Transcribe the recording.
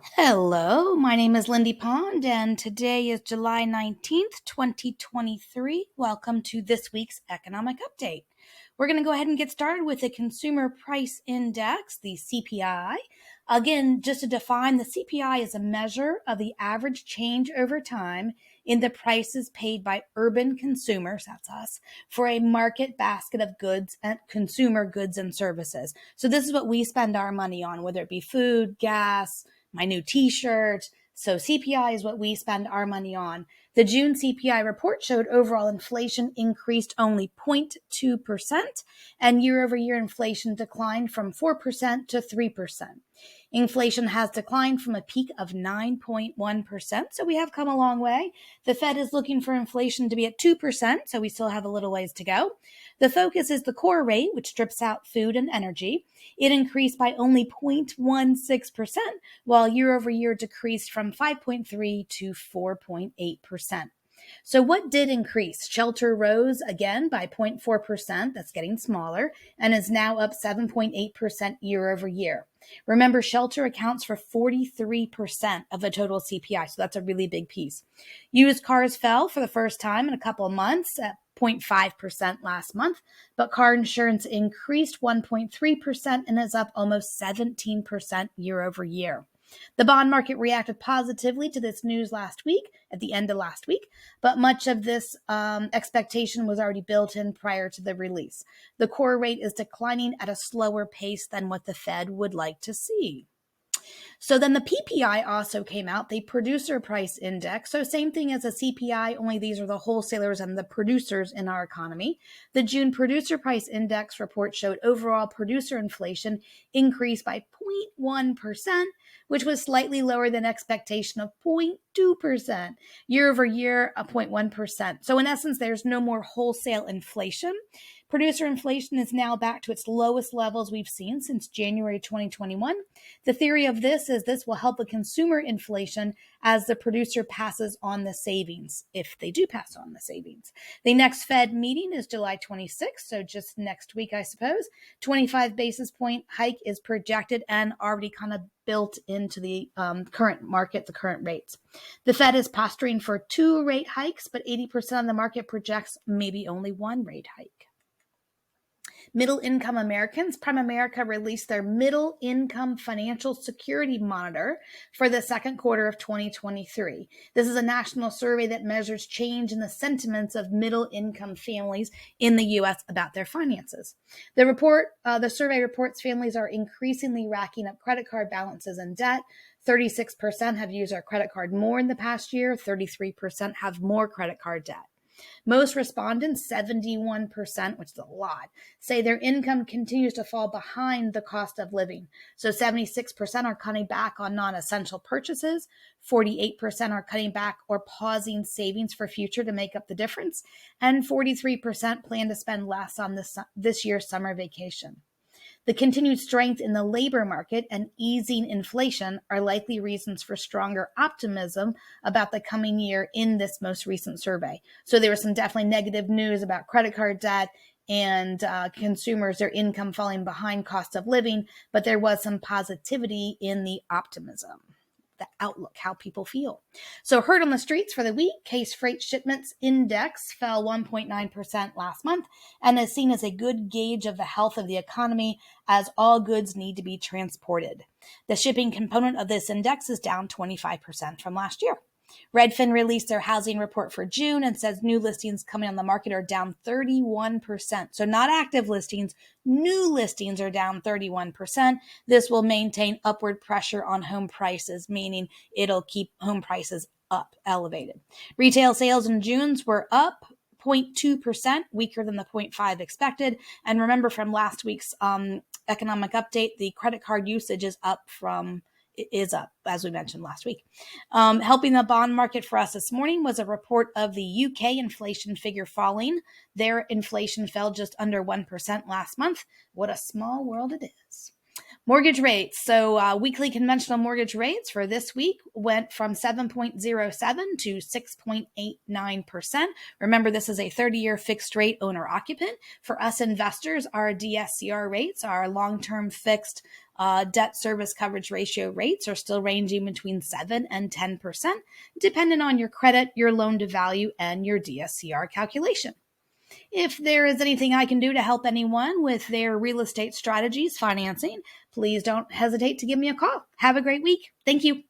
Hello, my name is Lindy Pond, and today is July 19th, 2023. Welcome to this week's Economic Update. We're going to go ahead and get started with the Consumer Price Index, the CPI. Again, just to define, the CPI is a measure of the average change over time in the prices paid by urban consumers, that's us, for a market basket of goods and consumer goods and services. So this is what we spend our money on, whether it be food, gas, my new t-shirt. So CPI is what we spend our money on. The June CPI report showed overall inflation increased only 0.2%, and year-over-year inflation declined from 4% to 3%. Inflation has declined from a peak of 9.1%, so we have come a long way. The Fed is looking for inflation to be at 2%, so we still have a little ways to go. The focus is the core rate, which strips out food and energy. It increased by only 0.16%, while year-over-year decreased from 5.3 to 4.8%. So what did increase? Shelter rose again by 0.4%, that's getting smaller, and is now up 7.8% year over year. Remember, shelter accounts for 43% of the total CPI, so that's a really big piece. Used cars fell for the first time in a couple of months at 0.5% last month, but car insurance increased 1.3% and is up almost 17% year over year. The bond market reacted positively to this news last week, at the end of last week, but much of this expectation was already built in prior to the release. The core rate is declining at a slower pace than what the Fed would like to see. So then the PPI also came out, the producer price index. So same thing as a CPI, only these are the wholesalers and the producers in our economy. The June producer price index report showed overall producer inflation increased by 0.1%, which was slightly lower than expectation of 0.2%. Year over year, 0.1%. So in essence, there's no more wholesale inflation. Producer inflation is now back to its lowest levels we've seen since January 2021. The theory of this is this will help the consumer inflation as the producer passes on the savings, if they do pass on the savings. The next Fed meeting is July 26th, so just next week, I suppose. 25 basis point hike is projected and already kind of built into the current market, the current rates. The Fed is posturing for 2 rate hikes, but 80% of the market projects maybe only 1 rate hike. Middle-income Americans, Primerica released their Middle Income Financial Security Monitor for the second quarter of 2023. This is a national survey that measures change in the sentiments of middle-income families in the U.S. about their finances. The survey reports families are increasingly racking up credit card balances and debt. 36% have used their credit card more in the past year. 33% have more credit card debt. Most respondents, 71%, which is a lot, say their income continues to fall behind the cost of living. So 76% are cutting back on non-essential purchases, 48% are cutting back or pausing savings for future to make up the difference, and 43% plan to spend less on this year's summer vacation. The continued strength in the labor market and easing inflation are likely reasons for stronger optimism about the coming year in this most recent survey. So there was some definitely negative news about credit card debt and consumers, their income falling behind cost of living, but there was some positivity in the optimism. The outlook, how people feel. So heard on the streets for the week, case freight shipments index fell 1.9% last month and is seen as a good gauge of the health of the economy as all goods need to be transported. The shipping component of this index is down 25% from last year. Redfin released their housing report for June and says new listings coming on the market are down 31%. So not active listings, new listings are down 31%. This will maintain upward pressure on home prices, meaning it'll keep home prices up, elevated. Retail sales in June were up 0.2%, weaker than the 0.5 expected. And remember from last week's economic update, the credit card usage is up, as we mentioned last week. Helping the bond market for us this morning was a report of the UK inflation figure falling. Their inflation fell just under 1% last month. What a small world it is. Mortgage rates. So weekly conventional mortgage rates for this week went from 7.07 to 6.89%. Remember, this is a 30-year fixed rate owner occupant. For us investors, our DSCR rates, our long-term fixed Debt service coverage ratio rates are still ranging between 7 and 10%, depending on your credit, your loan to value, and your DSCR calculation. If there is anything I can do to help anyone with their real estate strategies, financing, please don't hesitate to give me a call. Have a great week. Thank you.